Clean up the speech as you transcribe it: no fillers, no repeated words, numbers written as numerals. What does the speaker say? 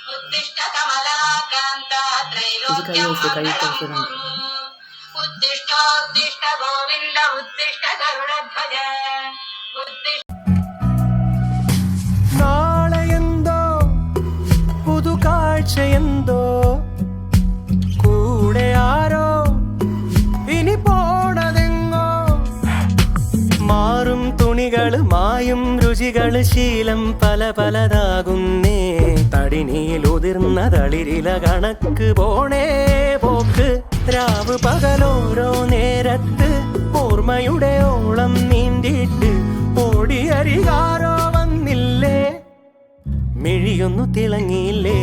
उत्तिष्ठ कमलाकान्ता त्रैलोक्यं मङ्गलं कुरु उत्तिष्ठोत्तिष्ठ गोविन्द उत्तिष्ठ गरुडध्वज उत्तिष्ठ നാളെയെന്തോ പുതുകാഴ്ചയെന്തോ കൂടെ ആരോ ഇനി പോണതെങ്ങോ മാറും തുണികള് മായും രുചികള് ശീലം പല പലതാകുന്നേ തടിനിയിൽ ഉതിർന്ന തളിരില കണക്ക് പോണേ പോക്ക് രാവ് പകലോരോ നേരത്ത് ഓർമ്മയുടെ ഓളം നീന്തിയിട്ട് ഓടിയരികാരോ വന്നില്ലേ മിഴിയൊന്നു തിളങ്ങിയില്ലേ